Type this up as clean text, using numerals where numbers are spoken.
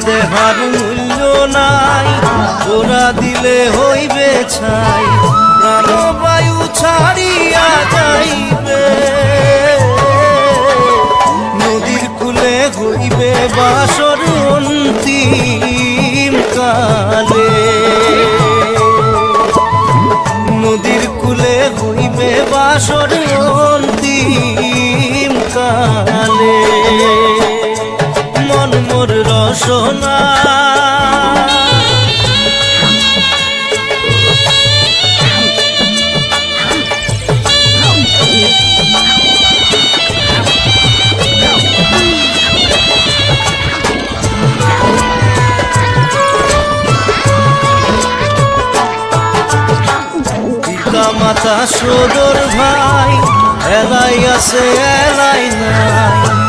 দেহার মূল্য নাই, ওরা দিলে হইবে ছাই, প্রাণবায়ু ছাড়িয়া যাইবে। নদীর কূলে হইবে বাসর অন্তিম কালে, নদীর কূলে হইবে বাসর অন্তিম কালে। মন মোর রসনা মাতা সদর ভাই, এলাই আছে এলাই নাই,